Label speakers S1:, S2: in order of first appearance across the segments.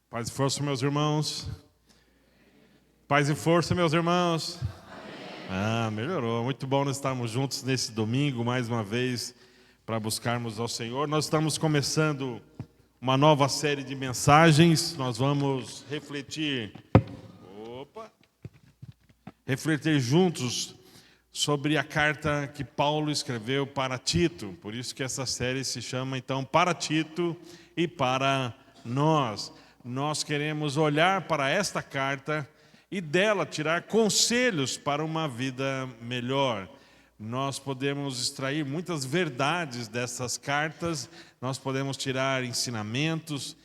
S1: Paz e força, meus irmãos. Paz e força, meus irmãos. Melhorou. Muito bom nós estarmos juntos nesse domingo, mais uma vez, para buscarmos ao Senhor. Nós estamos começando uma nova série de mensagens. Nós vamos refletir juntos sobre a carta que Paulo escreveu para Tito. Por isso que essa série se chama, então, Para Tito e para nós. Nós queremos olhar para esta carta e dela tirar conselhos para uma vida melhor. Nós podemos extrair muitas verdades dessas cartas, nós podemos tirar ensinamentos,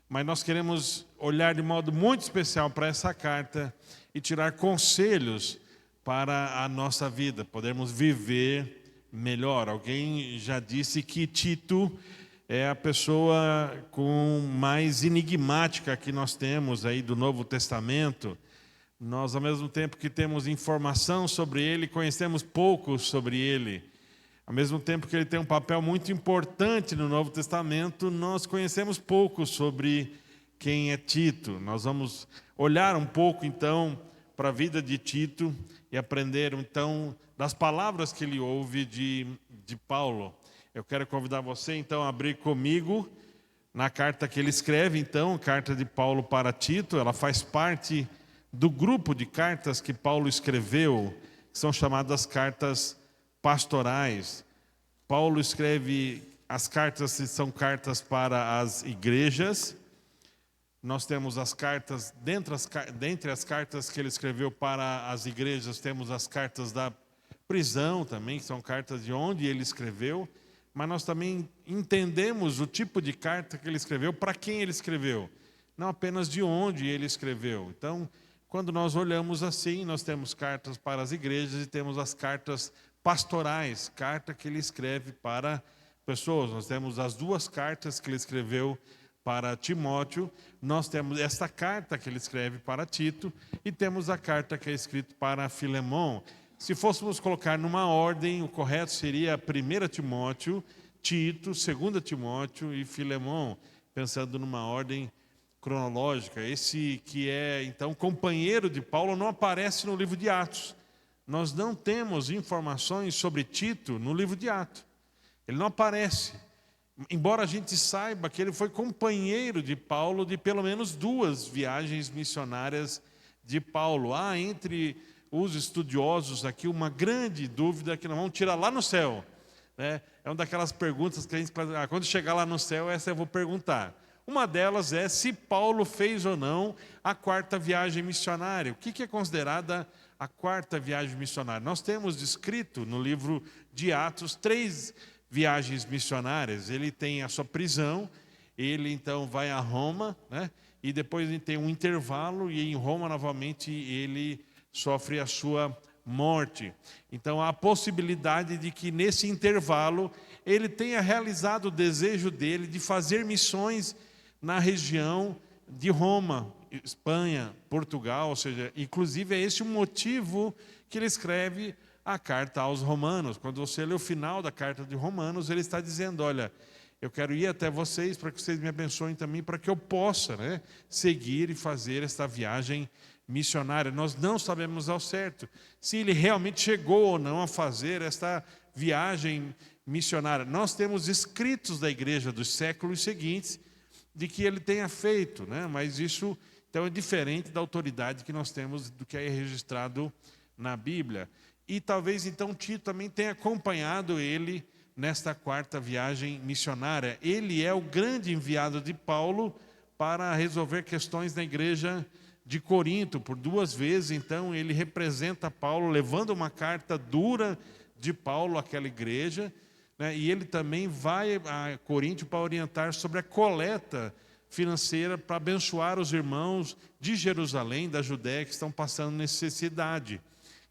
S1: mas nós queremos olhar de modo muito especial para essa carta e tirar conselhos para a nossa vida, podermos viver melhor. Alguém já disse que Tito é a pessoa mais enigmática que nós temos aí do Novo Testamento. Nós, ao mesmo tempo que temos informação sobre ele, conhecemos pouco sobre ele. Ao mesmo tempo que ele tem um papel muito importante no Novo Testamento, nós conhecemos pouco sobre quem é Tito. Nós vamos olhar um pouco, então, para a vida de Tito e aprender, então, das palavras que ele ouve de Paulo. Eu quero convidar você, então, a abrir comigo na carta que ele escreve, então, carta de Paulo para Tito. Ela faz parte do grupo de cartas que Paulo escreveu, que são chamadas cartas pastorais. Paulo escreve as cartas que são cartas para as igrejas. Nós temos as cartas, dentre as cartas que ele escreveu para as igrejas, temos as cartas da prisão também, que são cartas de onde ele escreveu. Mas nós também entendemos o tipo de carta que ele escreveu, para quem ele escreveu, não apenas de onde ele escreveu. Então, quando nós olhamos assim, nós temos cartas para as igrejas e temos as cartas pastorais, carta que ele escreve para pessoas. Nós temos as duas cartas que ele escreveu para Timóteo, nós temos esta carta que ele escreve para Tito e temos a carta que é escrita para Filemão. Se fôssemos colocar numa ordem, o correto seria 1 Timóteo, Tito, 2 Timóteo e Filemão, pensando numa ordem cronológica. Esse que é, então, companheiro de Paulo não aparece no livro de Atos. Nós não temos informações sobre Tito no livro de Atos. Ele não aparece. Embora a gente saiba que ele foi companheiro de Paulo de pelo menos 2 viagens missionárias de Paulo. Há entre os estudiosos aqui uma grande dúvida que nós vamos tirar lá no céu, né? É uma daquelas perguntas que a gente quando chegar lá no céu, essa eu vou perguntar. Uma delas é se Paulo fez ou não a 4ª viagem missionária. O que é considerada a 4ª viagem missionária? Nós temos descrito no livro de Atos 3 viagens missionárias. Ele tem a sua prisão, ele então vai a Roma, né? E depois ele tem um intervalo e em Roma novamente ele sofre a sua morte. Então há a possibilidade de que nesse intervalo ele tenha realizado o desejo dele de fazer missões na região de Roma, Espanha, Portugal, ou seja, inclusive é esse o motivo que ele escreve a carta aos Romanos. Quando você lê o final da carta de Romanos, ele está dizendo, olha, eu quero ir até vocês para que vocês me abençoem também, para que eu possa, né, seguir e fazer esta viagem missionária. Nós não sabemos ao certo se ele realmente chegou ou não a fazer esta viagem missionária. Nós temos escritos da igreja dos séculos seguintes de que ele tenha feito, né? Mas isso então é diferente da autoridade que nós temos do que é registrado na Bíblia. E talvez então Tito também tenha acompanhado ele nesta 4ª viagem missionária. Ele é o grande enviado de Paulo para resolver questões na igreja de Corinto. Por 2 vezes, então, ele representa Paulo, levando uma carta dura de Paulo àquela igreja, né? E ele também vai a Corinto para orientar sobre a coleta financeira para abençoar os irmãos de Jerusalém, da Judéia, que estão passando necessidade.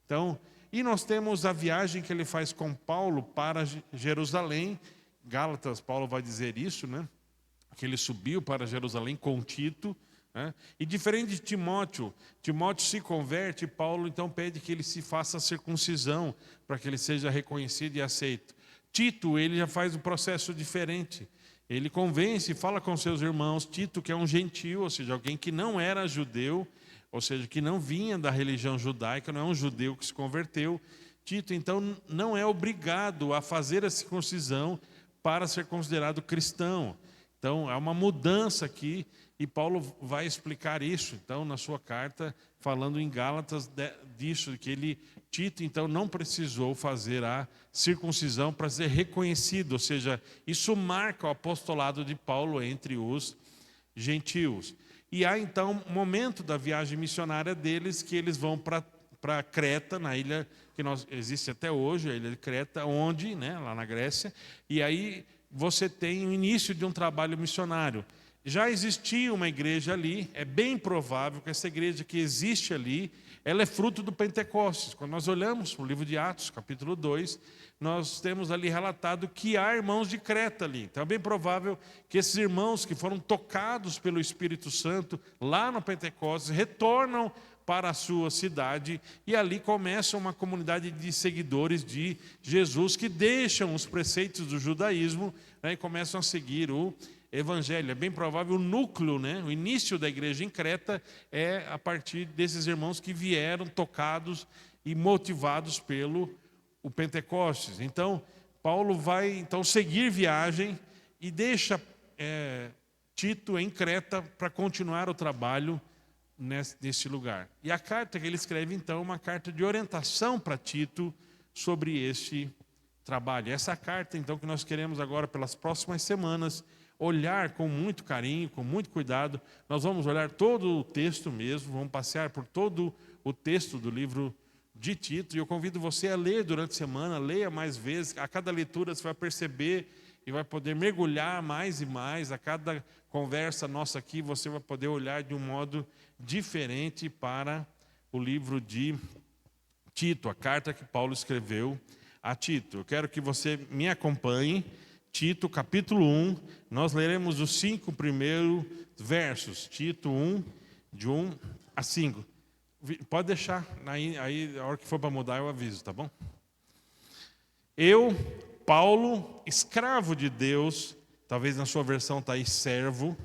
S1: Então, e nós temos a viagem que ele faz com Paulo para Jerusalém. Gálatas, Paulo vai dizer isso, né? Que ele subiu para Jerusalém com Tito, né? E diferente de Timóteo, Timóteo se converte, Paulo então pede que ele se faça a circuncisão, para que ele seja reconhecido e aceito. Tito, ele já faz um processo diferente. ele convence e fala com seus irmãos. Tito, que é um gentio, ou seja, alguém que não era judeu, ou seja, que não vinha da religião judaica, não é um judeu que se converteu. Tito, então, não é obrigado a fazer a circuncisão para ser considerado cristão. Então, há uma mudança aqui, e Paulo vai explicar isso, então, na sua carta, falando em Gálatas disso, que Tito, então, não precisou fazer a circuncisão para ser reconhecido, ou seja, isso marca o apostolado de Paulo entre os gentios. E há, então, um momento da viagem missionária deles, que eles vão para Creta, na ilha que existe até hoje, a ilha de Creta, onde, lá na Grécia, e aí você tem o início de um trabalho missionário. Já existia uma igreja ali, é bem provável que essa igreja que existe ali, ela é fruto do Pentecostes. Quando nós olhamos para o livro de Atos, capítulo 2, nós temos ali relatado que há irmãos de Creta ali. Então é bem provável que esses irmãos que foram tocados pelo Espírito Santo lá no Pentecostes retornam para a sua cidade, e ali começa uma comunidade de seguidores de Jesus que deixam os preceitos do judaísmo, e começam a seguir o Evangelho. É bem provável o núcleo, o início da igreja em Creta é a partir desses irmãos que vieram tocados e motivados pelo o Pentecostes. Então, Paulo vai seguir viagem e deixa Tito em Creta para continuar o trabalho nesse lugar. E a carta que ele escreve, então, é uma carta de orientação para Tito sobre este trabalho. Essa carta, então, que nós queremos agora, pelas próximas semanas, olhar com muito carinho, com muito cuidado. Nós vamos olhar todo o texto mesmo, vamos passear por todo o texto do livro de Tito, e eu convido você a ler durante a semana, leia mais vezes. A cada leitura você vai perceber e vai poder mergulhar mais e mais. A cada conversa nossa aqui, você vai poder olhar de um modo diferente para o livro de Tito, a carta que Paulo escreveu a Tito. Eu quero que você me acompanhe. Tito, capítulo 1, nós leremos os 5 primeiros versos. Tito 1, de 1 a 5. Pode deixar, aí a hora que for para mudar eu aviso, tá bom? Eu, Paulo, escravo de Deus, talvez na sua versão está aí servo,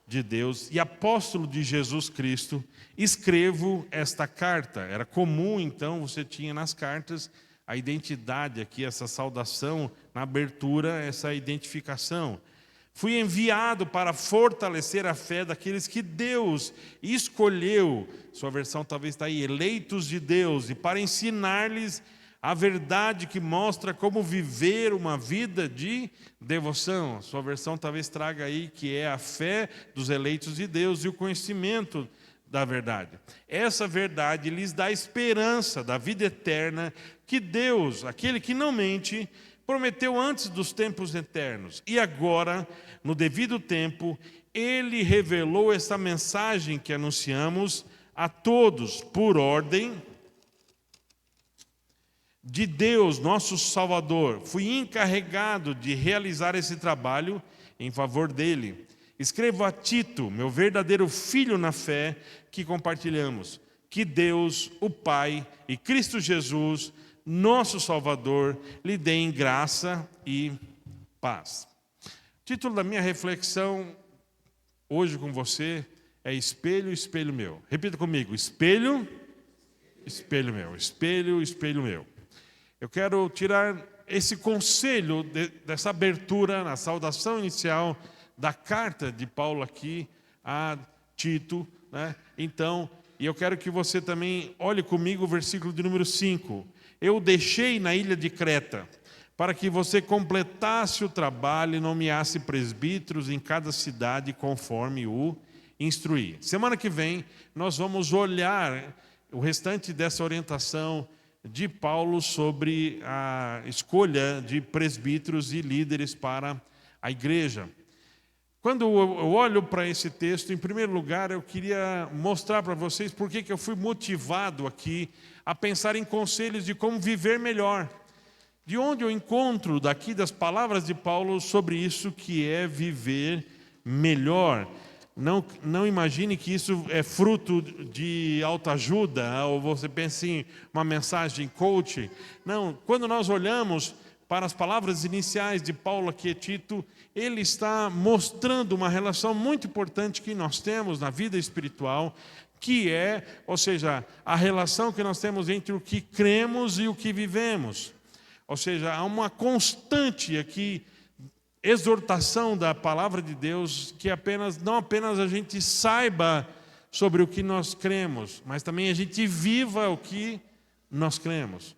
S1: de Deus, e apóstolo de Jesus Cristo, escrevo esta carta. Era comum, então, você tinha nas cartas a identidade aqui, essa saudação, na abertura, essa identificação. Fui enviado para fortalecer a fé daqueles que Deus escolheu, sua versão talvez está aí, eleitos de Deus, e para ensinar-lhes a verdade que mostra como viver uma vida de devoção. Sua versão talvez traga aí que é a fé dos eleitos de Deus e o conhecimento da verdade. Essa verdade lhes dá esperança da vida eterna que Deus, aquele que não mente, prometeu antes dos tempos eternos. E agora, no devido tempo, Ele revelou essa mensagem que anunciamos a todos por ordem de Deus, nosso Salvador. Fui encarregado de realizar esse trabalho em favor dele. Escrevo a Tito, meu verdadeiro filho na fé, que compartilhamos. Que Deus, o Pai e Cristo Jesus, nosso Salvador, lhe deem graça e paz. O título da minha reflexão hoje com você é Espelho, Espelho Meu. Repita comigo: Espelho, Espelho Meu. Espelho, Espelho Meu. Eu quero tirar esse conselho dessa abertura, na saudação inicial da carta de Paulo aqui a Tito, Então, e eu quero que você também olhe comigo o versículo de número 5. Eu deixei na ilha de Creta, para que você completasse o trabalho e nomeasse presbíteros em cada cidade, conforme o instruí. Semana que vem, nós vamos olhar o restante dessa orientação de Paulo sobre a escolha de presbíteros e líderes para a igreja. Quando eu olho para esse texto, em primeiro lugar, eu queria mostrar para vocês por que eu fui motivado aqui a pensar em conselhos de como viver melhor. De onde eu encontro daqui das palavras de Paulo sobre isso que é viver melhor. Não imagine que isso é fruto de autoajuda, ou você pensa em uma mensagem coach. Não, quando nós olhamos para as palavras iniciais de Paulo aqui a Tito, ele está mostrando uma relação muito importante que nós temos na vida espiritual, que é, ou seja, a relação que nós temos entre o que cremos e o que vivemos. Ou seja, há uma constante aqui exortação da palavra de Deus que não apenas a gente saiba sobre o que nós cremos, mas também a gente viva o que nós cremos.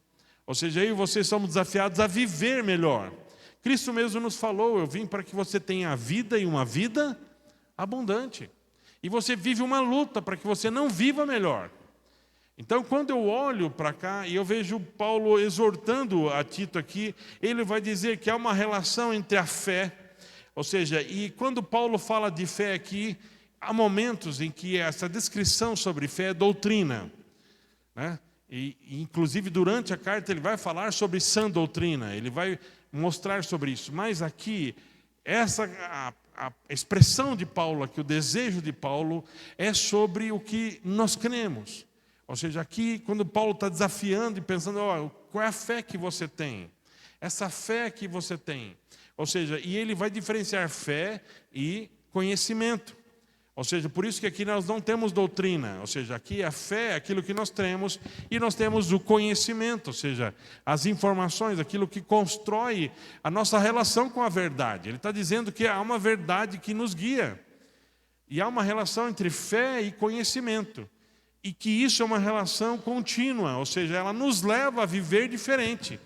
S1: Ou seja, eu e você somos desafiados a viver melhor. Cristo mesmo nos falou: eu vim para que você tenha a vida e uma vida abundante. E você vive uma luta para que você não viva melhor. Então, quando eu olho para cá e eu vejo Paulo exortando a Tito aqui, ele vai dizer que há uma relação entre a fé, ou seja, e quando Paulo fala de fé aqui, há momentos em que essa descrição sobre fé é doutrina, né? E inclusive durante a carta ele vai falar sobre sã doutrina, ele vai mostrar sobre isso. Mas aqui, a expressão de Paulo aqui, o desejo de Paulo é sobre o que nós cremos. Ou seja, aqui quando Paulo está desafiando e pensando, qual é a fé que você tem? Essa fé que você tem. Ou seja, e ele vai diferenciar fé e conhecimento. Ou seja, por isso que aqui nós não temos doutrina. Ou seja, aqui a fé é aquilo que nós temos e nós temos o conhecimento. Ou seja, as informações, aquilo que constrói a nossa relação com a verdade. Ele está dizendo que há uma verdade que nos guia. E há uma relação entre fé e conhecimento. E que isso é uma relação contínua, ou seja, ela nos leva a viver diferente.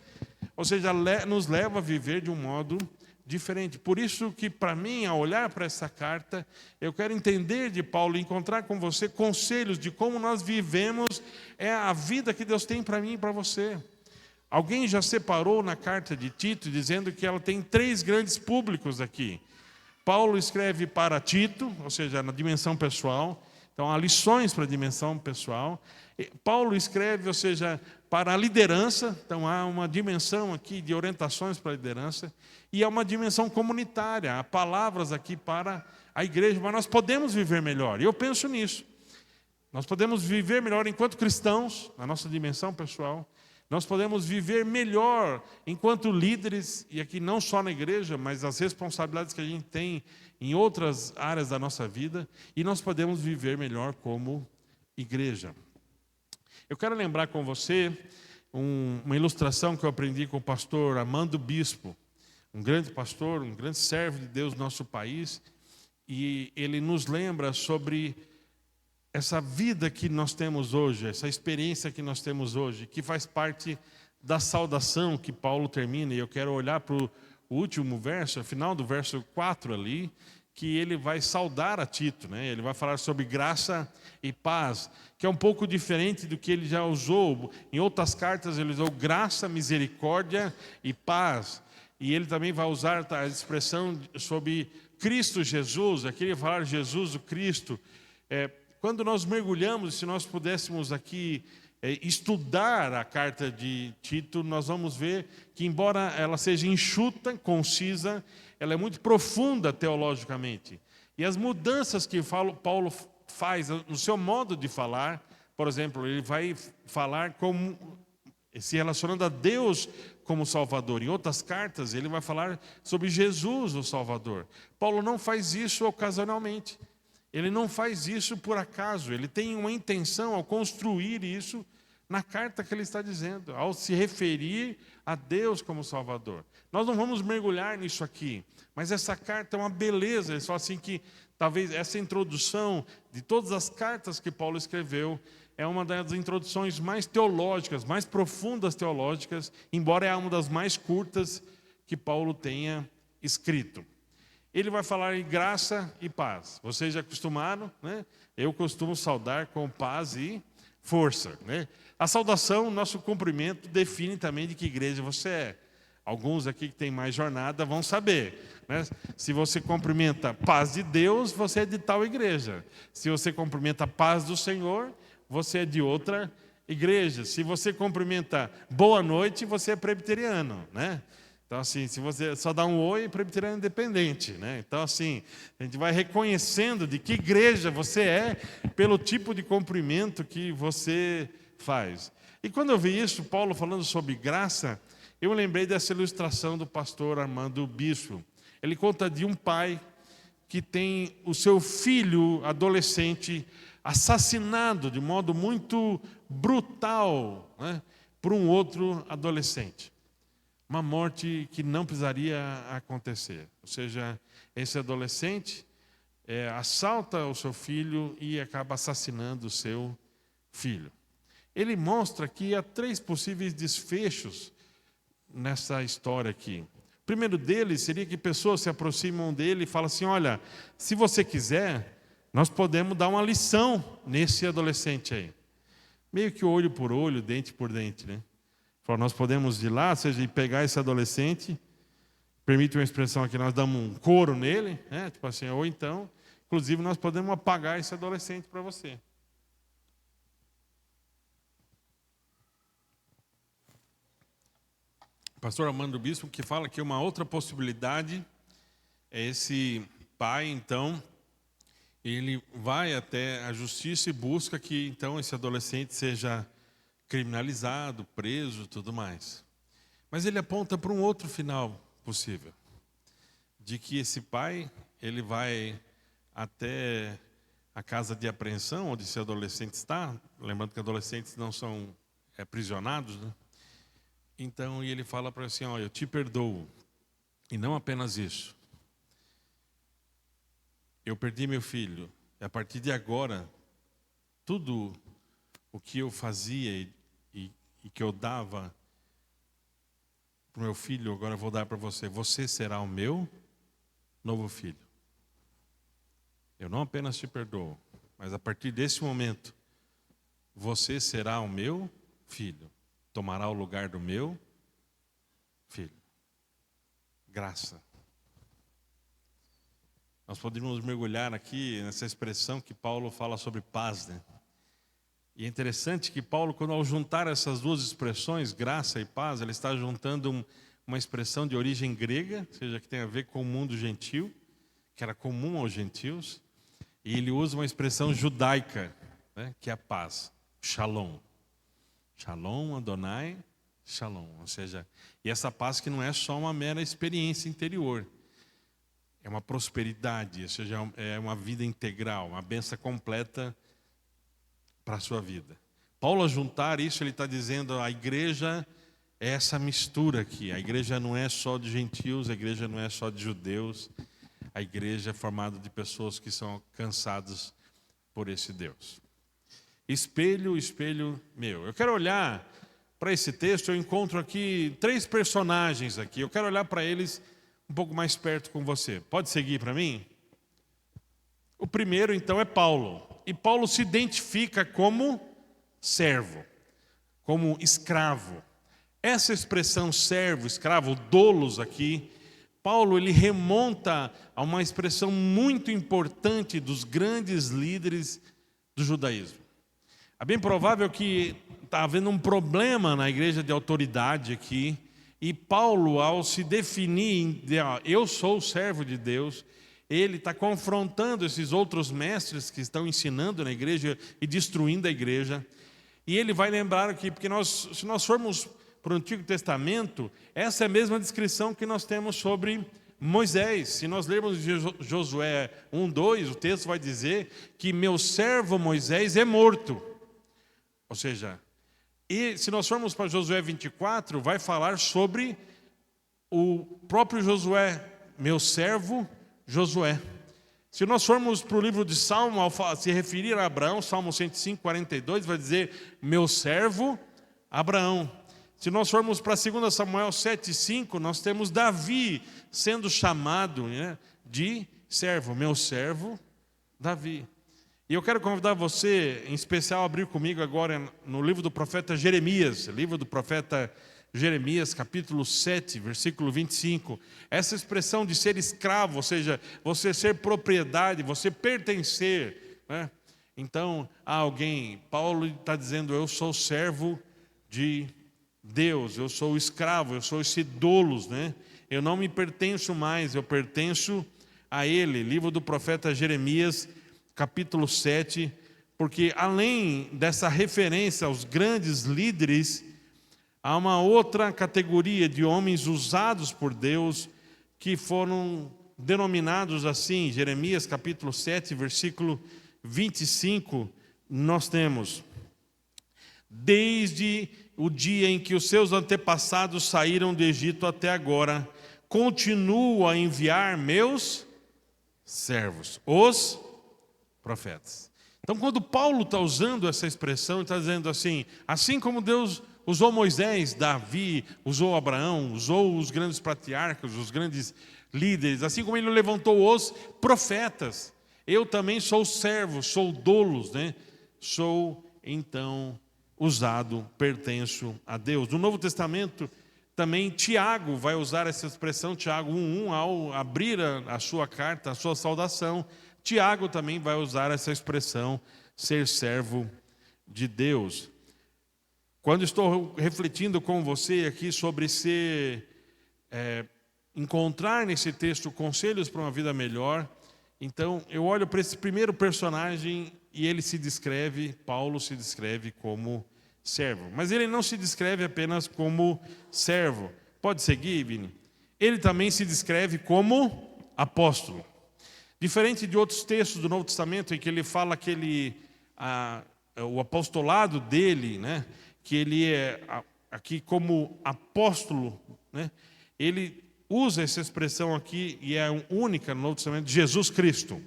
S1: Ou seja, nos leva a viver de um modo diferente. Por isso que, para mim, ao olhar para essa carta, eu quero entender de Paulo, encontrar com você conselhos de como nós vivemos a vida que Deus tem para mim e para você. Alguém já separou na carta de Tito, dizendo que ela tem 3 grandes públicos aqui. Paulo escreve para Tito, ou seja, na dimensão pessoal. Então, há lições para a dimensão pessoal. Paulo escreve, ou seja, para a liderança. Então, há uma dimensão aqui de orientações para a liderança. E há uma dimensão comunitária. Há palavras aqui para a igreja. Mas nós podemos viver melhor. E eu penso nisso. Nós podemos viver melhor enquanto cristãos, na nossa dimensão pessoal. Nós podemos viver melhor enquanto líderes, e aqui não só na igreja, mas as responsabilidades que a gente tem em outras áreas da nossa vida, e nós podemos viver melhor como igreja. Eu quero lembrar com você uma ilustração que eu aprendi com o pastor Armando Bispo, um grande pastor, um grande servo de Deus no nosso país, e ele nos lembra sobre essa vida que nós temos hoje, essa experiência que nós temos hoje, que faz parte da saudação que Paulo termina. E eu quero olhar para o último verso, final do verso 4 ali, que ele vai saudar a Tito, né? Ele vai falar sobre graça e paz, que é um pouco diferente do que ele já usou. Em outras cartas ele usou graça, misericórdia e paz. E ele também vai usar a expressão sobre Cristo Jesus, aqui ele vai falar Jesus, o Cristo. Quando nós mergulhamos, se nós pudéssemos aqui estudar a carta de Tito, nós vamos ver que, embora ela seja enxuta, concisa, ela é muito profunda teologicamente. E as mudanças que Paulo faz no seu modo de falar, por exemplo, ele vai falar se relacionando a Deus como Salvador. Em outras cartas, ele vai falar sobre Jesus, o Salvador. Paulo não faz isso ocasionalmente. Ele não faz isso por acaso, ele tem uma intenção ao construir isso na carta que ele está dizendo, ao se referir a Deus como Salvador. Nós não vamos mergulhar nisso aqui, mas essa carta é uma beleza. Ele fala assim que talvez essa introdução de todas as cartas que Paulo escreveu é uma das introduções mais teológicas, mais profundas teológicas, embora é uma das mais curtas que Paulo tenha escrito. Ele vai falar em graça e paz. Vocês já acostumaram, né? Eu costumo saudar com paz e força, né? A saudação, nosso cumprimento, define também de que igreja você é. Alguns aqui que têm mais jornada vão saber, né? Se você cumprimenta paz de Deus, você é de tal igreja. Se você cumprimenta paz do Senhor, você é de outra igreja. Se você cumprimenta boa noite, você é presbiteriano, né? Então, assim, se você só dá um oi, presbiteriano independente, né? Então, assim, a gente vai reconhecendo de que igreja você é pelo tipo de cumprimento que você faz. E quando eu vi isso, Paulo falando sobre graça, Eu lembrei dessa ilustração do pastor Armando Bispo. Ele conta de um pai que tem o seu filho adolescente assassinado de modo muito brutal, né, por um outro adolescente. Uma morte que não precisaria acontecer. Ou seja, esse adolescente assalta o seu filho e acaba assassinando o seu filho. Ele mostra que há 3 possíveis desfechos nessa história aqui. O primeiro deles seria que pessoas se aproximam dele e falam assim: olha, se você quiser, nós podemos dar uma lição nesse adolescente aí. Meio que olho por olho, dente por dente, né? Fala, nós podemos ir lá, ou seja, pegar esse adolescente, permite uma expressão aqui, nós damos um couro nele, né? Tipo assim, ou então, inclusive, nós podemos apagar esse adolescente para você. O pastor Armando Bispo que fala que uma outra possibilidade é esse pai, então, ele vai até a justiça e busca que, então, esse adolescente seja criminalizado, preso e tudo mais. Mas ele aponta para um outro final possível, de que esse pai, ele vai até a casa de apreensão, onde esse adolescente está, lembrando que adolescentes não são aprisionados, né? Então, e ele fala para ele assim: olha, eu te perdoo, e não apenas isso. Eu perdi meu filho, e a partir de agora, tudo o que eu fazia e que eu dava para o meu filho, agora eu vou dar para você. Você será o meu novo filho. Eu não apenas te perdoo, mas a partir desse momento, você será o meu filho. Tomará o lugar do meu filho. Graça. Nós poderíamos mergulhar aqui nessa expressão que Paulo fala sobre paz, né? E é interessante que Paulo, quando ao juntar essas duas expressões, graça e paz, ele está juntando uma expressão de origem grega, ou seja, que tem a ver com o mundo gentil, que era comum aos gentios, e ele usa uma expressão judaica, né, que é a paz, shalom. Shalom, Adonai, shalom. Ou seja, e essa paz que não é só uma mera experiência interior, é uma prosperidade, ou seja, é uma vida integral, uma bênção completa para a sua vida. Paulo, ao juntar isso, ele está dizendo: a igreja é essa mistura aqui. A igreja não é só de gentios, a igreja não é só de judeus. A igreja é formada de pessoas que são alcançadas por esse Deus. Espelho, espelho meu. Eu quero olhar para esse texto, eu encontro aqui 3 personagens aqui. Eu quero olhar para eles um pouco mais perto com você. Pode seguir para mim? O primeiro, então, é Paulo. E Paulo se identifica como servo, como escravo. Essa expressão servo, escravo, doulos aqui, Paulo ele remonta a uma expressão muito importante dos grandes líderes do judaísmo. É bem provável que está havendo um problema na igreja de autoridade aqui, e Paulo, ao se definir, eu sou o servo de Deus, ele está confrontando esses outros mestres que estão ensinando na igreja e destruindo a igreja. E ele vai lembrar aqui, porque se nós formos para o Antigo Testamento, essa é a mesma descrição que nós temos sobre Moisés. Se nós lermos Josué 1:2, o texto vai dizer que meu servo Moisés é morto. Ou seja, e se nós formos para Josué 24, vai falar sobre o próprio Josué, meu servo Josué. Se nós formos para o livro de Salmo, ao se referir a Abraão, Salmo 105, 42, vai dizer, meu servo Abraão. Se nós formos para 2 Samuel 7:5, nós temos Davi sendo chamado, né, de servo, meu servo Davi. E eu quero convidar você, em especial, a abrir comigo agora no livro do profeta Jeremias, livro do profeta Jeremias, capítulo 7, versículo 25. Essa expressão de ser escravo, ou seja, você ser propriedade, você pertencer, né? Então, a alguém, Paulo está dizendo, eu sou servo de Deus, eu sou escravo, eu sou esse doulos, né? Eu não me pertenço mais, eu pertenço a Ele. Livro do profeta Jeremias, capítulo 7, porque além dessa referência aos grandes líderes, Há uma outra categoria de homens usados por Deus que foram denominados assim. Jeremias capítulo 7, versículo 25, nós temos: desde o dia em que os seus antepassados saíram do Egito até agora, continuo a enviar meus servos, os profetas. Então, quando Paulo está usando essa expressão, está dizendo assim como Deus usou Moisés, Davi, usou Abraão, usou os grandes patriarcas, os grandes líderes, assim como ele levantou os profetas, eu também sou servo, sou doulos, sou então usado, pertenço a Deus. No Novo Testamento também Tiago vai usar essa expressão, Tiago 1:1, ao abrir a sua carta, a sua saudação, Tiago também vai usar essa expressão, ser servo de Deus. Quando estou refletindo com você aqui sobre encontrar nesse texto conselhos para uma vida melhor, então eu olho para esse primeiro personagem e ele se descreve, Paulo se descreve como servo. Mas ele não se descreve apenas como servo. Pode seguir, Vini? Ele também se descreve como apóstolo. Diferente de outros textos do Novo Testamento em que ele fala que o apostolado dele, que ele é aqui como apóstolo, ele usa essa expressão aqui, e é única no Novo Testamento, de Jesus Cristo.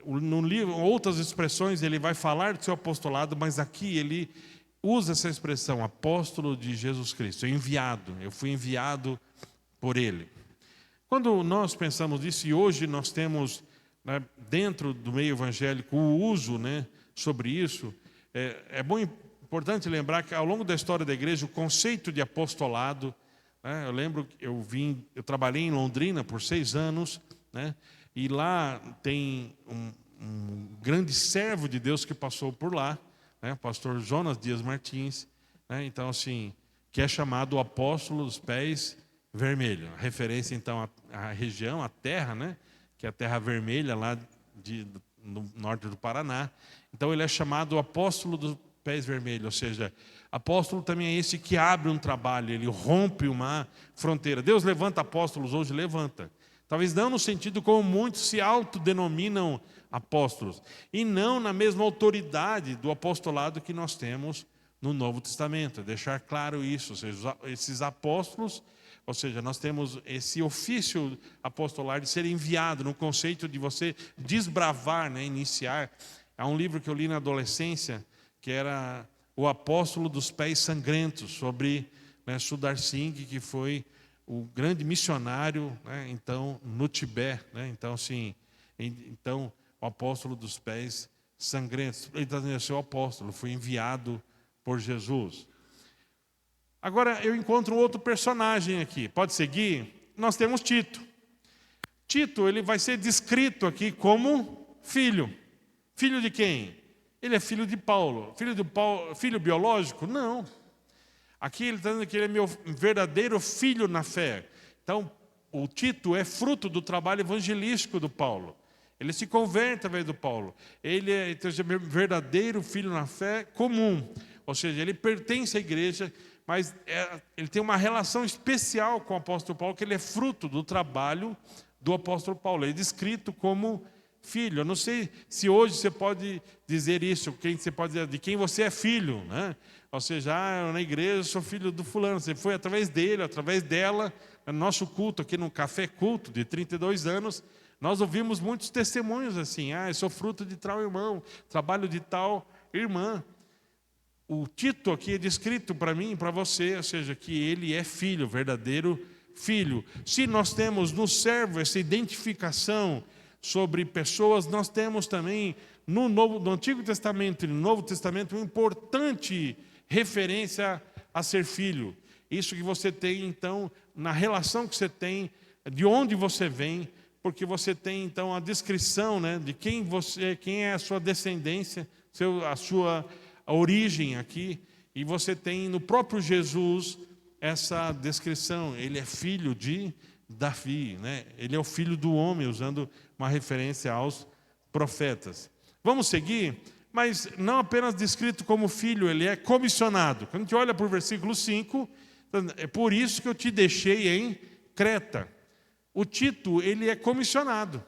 S1: No livro, outras expressões, ele vai falar do seu apostolado, mas aqui ele usa essa expressão, apóstolo de Jesus Cristo, enviado, eu fui enviado por ele. Quando nós pensamos nisso, e hoje nós temos, dentro do meio evangélico, o uso sobre isso, importante lembrar que ao longo da história da igreja, o conceito de apostolado, eu lembro que eu trabalhei em Londrina por 6 anos, e lá tem um grande servo de Deus que passou por lá, o pastor Jonas Dias Martins, então assim, que é chamado o apóstolo dos pés vermelhos, a referência então à região, à terra, que é a terra vermelha lá no norte do Paraná. Então ele é chamado o apóstolo dos pés vermelhos, ou seja, apóstolo também é esse que abre um trabalho, ele rompe uma fronteira. Deus levanta apóstolos hoje, levanta. Talvez não no sentido como muitos se autodenominam apóstolos, e não na mesma autoridade do apostolado que nós temos no Novo Testamento. Deixar claro isso, ou seja, esses apóstolos, ou seja, nós temos esse ofício apostolar de ser enviado, no conceito de você desbravar, iniciar. Há um livro que eu li na adolescência, que era O Apóstolo dos Pés Sangrentos, sobre Sundar Singh, que foi o grande missionário, então, no Tibete, então, assim, o apóstolo dos pés sangrentos. Ele está dizendo, seu apóstolo, foi enviado por Jesus. Agora, eu encontro um outro personagem aqui. Pode seguir? Nós temos Tito. Tito, ele vai ser descrito aqui como filho. Filho de quem? Ele é filho de Paulo. Filho biológico? Não. Aqui ele está dizendo que ele é meu verdadeiro filho na fé. Então, o Tito é fruto do trabalho evangelístico do Paulo. Ele se converte através do Paulo. Ele é meu verdadeiro filho na fé comum. Ou seja, ele pertence à igreja, mas ele tem uma relação especial com o apóstolo Paulo, que ele é fruto do trabalho do apóstolo Paulo. Ele é descrito como filho. Eu não sei se hoje você pode dizer isso, você pode dizer de quem você é filho, Ou seja, eu na igreja eu sou filho do fulano. Você foi através dele, através dela. No nosso culto aqui no Café Culto, de 32 anos, nós ouvimos muitos testemunhos assim, eu sou fruto de tal irmão, trabalho de tal irmã. O Tito aqui é descrito para mim e para você, ou seja, que ele é filho, verdadeiro filho. Se nós temos no servo essa identificação sobre pessoas, nós temos também no Antigo Testamento e no Novo Testamento uma importante referência a ser filho. Isso que você tem, então, na relação que você tem, de onde você vem, porque você tem, então, a descrição de quem é a sua descendência, a sua origem aqui, e você tem no próprio Jesus essa descrição. Ele é filho de Davi, Ele é o filho do homem, usando uma referência aos profetas. Vamos seguir? mas não apenas descrito como filho, ele é comissionado. Quando a gente olha para o versículo 5, é por isso que eu te deixei em Creta. O Tito, ele é comissionado.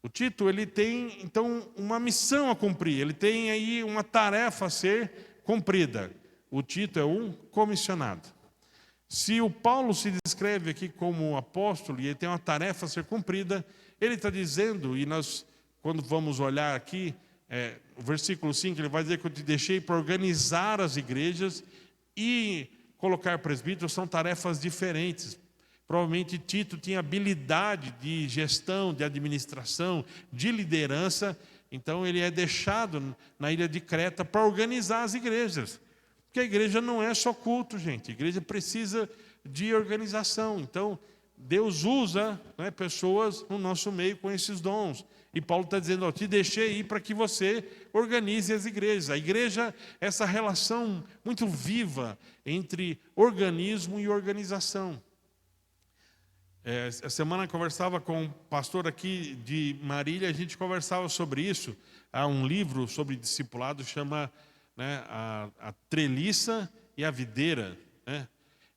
S1: O Tito, ele tem, então, uma missão a cumprir. Ele tem aí uma tarefa a ser cumprida. O Tito é um comissionado. Se o Paulo se descreve aqui como apóstolo e ele tem uma tarefa a ser cumprida, ele está dizendo, e nós, quando vamos olhar aqui, o versículo 5, ele vai dizer que eu te deixei para organizar as igrejas e colocar presbíteros, são tarefas diferentes. Provavelmente Tito tinha habilidade de gestão, de administração, de liderança, então ele é deixado na ilha de Creta para organizar as igrejas. Porque a igreja não é só culto, gente. A igreja precisa de organização. Então, Deus usa, né, pessoas no nosso meio com esses dons. E Paulo está dizendo, ó, te deixei aí para que você organize as igrejas. A igreja é essa relação muito viva entre organismo e organização. Essa semana eu conversava com um pastor aqui de Marília, a gente conversava sobre isso. Há um livro sobre discipulado, chama, né, a treliça e a videira, né?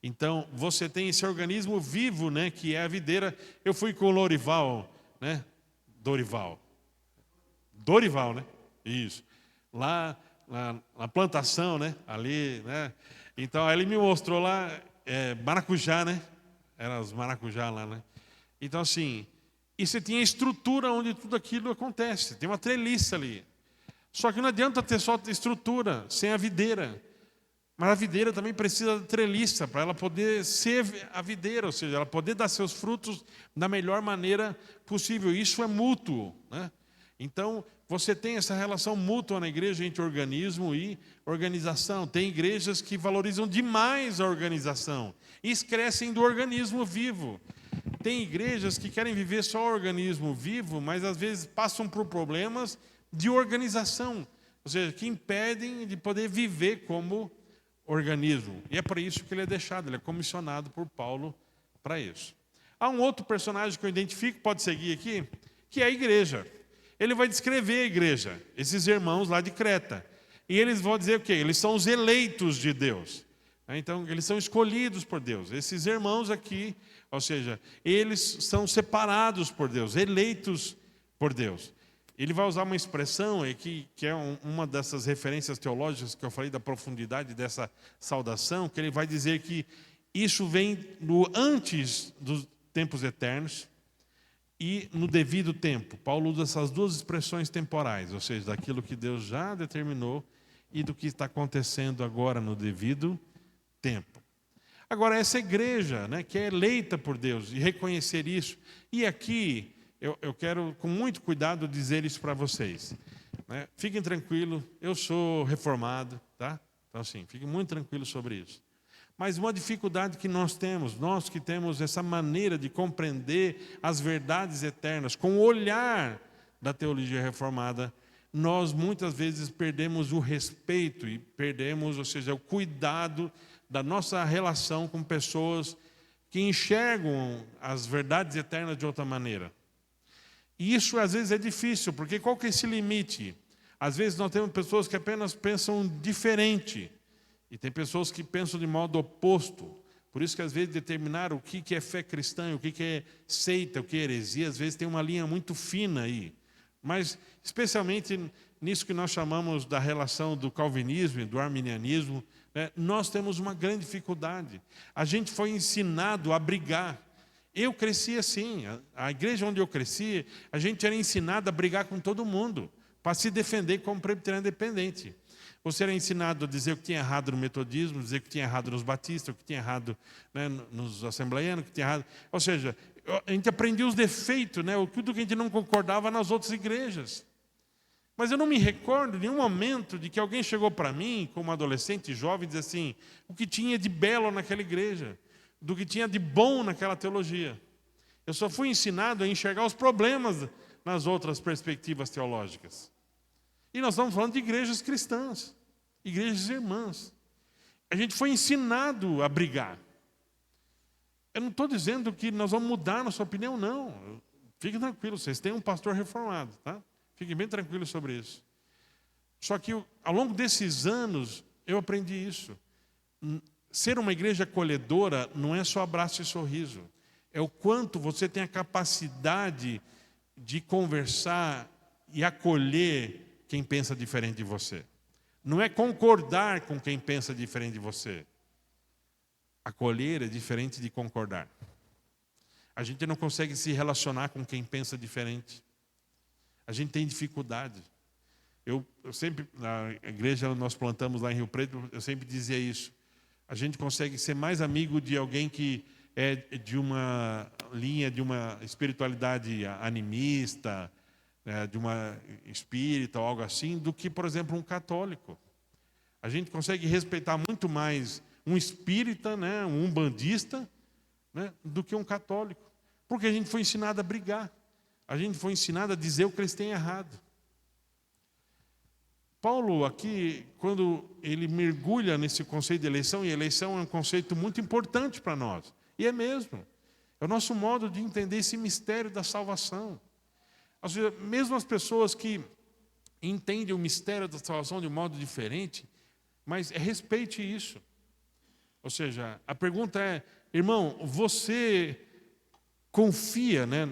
S1: Então, você tem esse organismo vivo, né, que é a videira. Eu fui com o Lorival, né? Dorival, né? Isso. Lá na plantação, né? Ali, né? Então, aí ele me mostrou lá, maracujá, né? Eram os maracujá lá, né? Então, assim, e você tinha a estrutura onde tudo aquilo acontece. Tem uma treliça ali. Só que não adianta ter só estrutura, sem a videira. Mas a videira também precisa da treliça, para ela poder ser a videira, ou seja, ela poder dar seus frutos da melhor maneira possível. Isso é mútuo, né? Então, você tem essa relação mútua na igreja entre organismo e organização. Tem igrejas que valorizam demais a organização e esquecem do organismo vivo. Tem igrejas que querem viver só o organismo vivo, mas às vezes passam por problemas de organização, ou seja, que impedem de poder viver como organismo. E é por isso que ele é deixado, ele é comissionado por Paulo para isso. Há um outro personagem que eu identifico, pode seguir aqui, que é a igreja. Ele vai descrever a igreja, esses irmãos lá de Creta. E eles vão dizer o quê? Eles são os eleitos de Deus. Então, eles são escolhidos por Deus. Esses irmãos aqui, ou seja, eles são separados por Deus, eleitos por Deus. Ele vai usar uma expressão que é uma dessas referências teológicas que eu falei da profundidade dessa saudação, que ele vai dizer que isso vem antes dos tempos eternos e no devido tempo. Paulo usa essas duas expressões temporais, ou seja, daquilo que Deus já determinou e do que está acontecendo agora no devido tempo. Agora, essa igreja, né, que é eleita por Deus, e reconhecer isso, e aqui eu quero, com muito cuidado, dizer isso para vocês, né? Fiquem tranquilos, eu sou reformado, tá? Então, assim, fiquem muito tranquilos sobre isso. Mas uma dificuldade que nós que temos essa maneira de compreender as verdades eternas, com o olhar da teologia reformada, nós muitas vezes perdemos o respeito e perdemos, ou seja, o cuidado da nossa relação com pessoas que enxergam as verdades eternas de outra maneira. E isso às vezes é difícil, porque qual que é esse limite? Às vezes nós temos pessoas que apenas pensam diferente, e tem pessoas que pensam de modo oposto. Por isso que às vezes determinar o que é fé cristã, o que é seita, o que é heresia, às vezes tem uma linha muito fina aí. Mas especialmente nisso que nós chamamos da relação do calvinismo e do arminianismo, né, nós temos uma grande dificuldade. A gente foi ensinado a brigar. Eu cresci assim, a igreja onde eu cresci, a gente era ensinado a brigar com todo mundo, para se defender como presbiteriano independente. Você era ensinado a dizer o que tinha errado no metodismo, dizer o que tinha errado nos batistas, o que tinha errado, né, nos assembleianos, o que tinha errado. Ou seja, a gente aprendia os defeitos, né, tudo que a gente não concordava nas outras igrejas. Mas eu não me recordo de nenhum momento de que alguém chegou para mim, como adolescente jovem, e disse assim, o que tinha de belo naquela igreja, do que tinha de bom naquela teologia. Eu só fui ensinado a enxergar os problemas nas outras perspectivas teológicas. E nós estamos falando de igrejas cristãs, igrejas irmãs. A gente foi ensinado a brigar. Eu não estou dizendo que nós vamos mudar nossa opinião, não. Fiquem tranquilos, vocês têm um pastor reformado, tá? Fiquem bem tranquilos sobre isso. Só que ao longo desses anos eu aprendi isso. Ser uma igreja acolhedora não é só abraço e sorriso. É o quanto você tem a capacidade de conversar e acolher quem pensa diferente de você. Não é concordar com quem pensa diferente de você. Acolher é diferente de concordar. A gente não consegue se relacionar com quem pensa diferente. A gente tem dificuldade. Eu sempre, na igreja nós plantamos lá em Rio Preto, eu sempre dizia isso. A gente consegue ser mais amigo de alguém que é de uma linha, de uma espiritualidade animista, de uma espírita ou algo assim, do que, por exemplo, um católico. A gente consegue respeitar muito mais um espírita, né, um umbandista, né, do que um católico. Porque a gente foi ensinado a brigar. A gente foi ensinado a dizer o que eles têm errado. Paulo aqui, quando ele mergulha nesse conceito de eleição, e eleição é um conceito muito importante para nós. E é mesmo. É o nosso modo de entender esse mistério da salvação. Ou seja, mesmo as pessoas que entendem o mistério da salvação de um modo diferente, mas respeite isso. Ou seja, a pergunta é, irmão, você confia, né,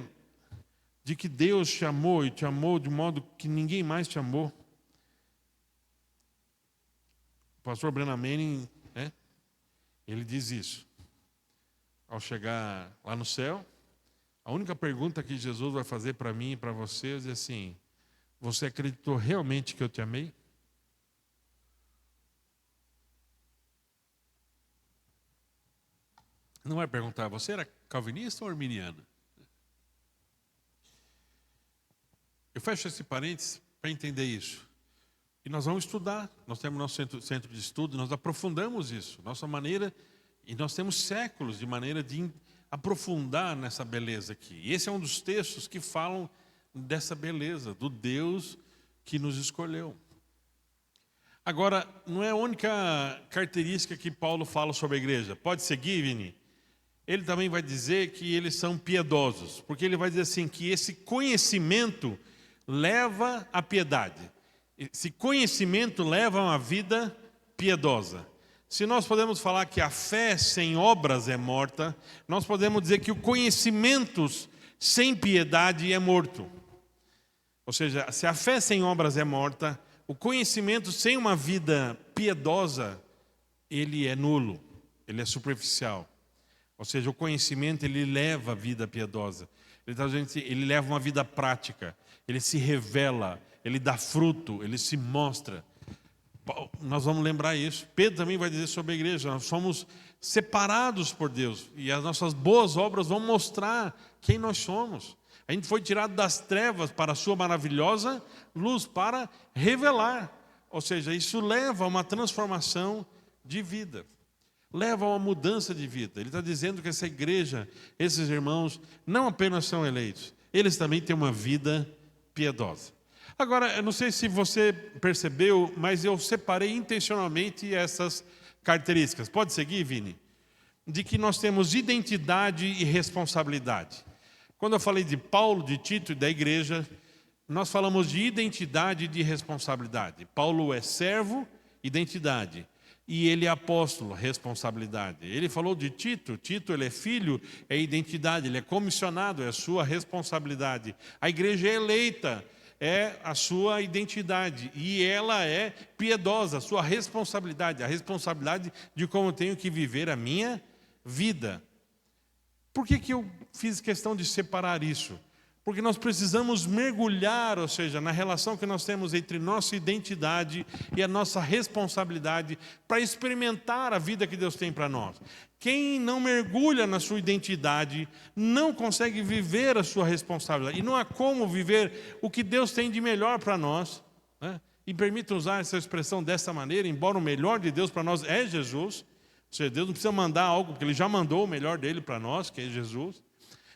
S1: de que Deus te amou e te amou de modo que ninguém mais te amou? O pastor Brennan Manning, né, ele diz isso. Ao chegar lá no céu, a única pergunta que Jesus vai fazer para mim e para vocês é assim: você acreditou realmente que eu te amei? Não vai perguntar, você era calvinista ou arminiano? Eu fecho esse parênteses para entender isso. E nós vamos estudar, nós temos nosso centro de estudo, nós aprofundamos isso, nossa maneira, e nós temos séculos de maneira de aprofundar nessa beleza aqui. E esse é um dos textos que falam dessa beleza, do Deus que nos escolheu. Agora, não é a única característica que Paulo fala sobre a igreja. Pode seguir, Vini? Ele também vai dizer que eles são piedosos, porque ele vai dizer assim, que esse conhecimento leva à piedade. Esse conhecimento leva a uma vida piedosa. Se nós podemos falar que a fé sem obras é morta, nós podemos dizer que o conhecimento sem piedade é morto. Ou seja, se a fé sem obras é morta, o conhecimento sem uma vida piedosa, ele é nulo, ele é superficial. Ou seja, o conhecimento, ele leva a vida piedosa. Ele leva uma vida prática. Ele se revela, ele dá fruto, ele se mostra. Nós vamos lembrar isso. Pedro também vai dizer sobre a igreja. Nós somos separados por Deus. E as nossas boas obras vão mostrar quem nós somos. A gente foi tirado das trevas para a sua maravilhosa luz, para revelar. Ou seja, isso leva a uma transformação de vida. Leva a uma mudança de vida. Ele está dizendo que essa igreja, esses irmãos, não apenas são eleitos, eles também têm uma vida piedosa. Agora, eu não sei se você percebeu, mas eu separei intencionalmente essas características. Pode seguir, Vini? De que nós temos identidade e responsabilidade. Quando eu falei de Paulo, de Tito e da igreja, nós falamos de identidade e de responsabilidade. Paulo é servo, identidade. E ele é apóstolo, responsabilidade. Ele falou de Tito, Tito ele é filho, é identidade, ele é comissionado, é a sua responsabilidade. A igreja é eleita, é a sua identidade, e ela é piedosa, a sua responsabilidade, a responsabilidade de como eu tenho que viver a minha vida. Por que eu fiz questão de separar isso? Porque nós precisamos mergulhar, ou seja, na relação que nós temos entre nossa identidade e a nossa responsabilidade para experimentar a vida que Deus tem para nós. Quem não mergulha na sua identidade não consegue viver a sua responsabilidade. E não há como viver o que Deus tem de melhor para nós, né? E permita usar essa expressão dessa maneira, embora o melhor de Deus para nós é Jesus. Ou seja, Deus não precisa mandar algo, porque Ele já mandou o melhor dele para nós, que é Jesus.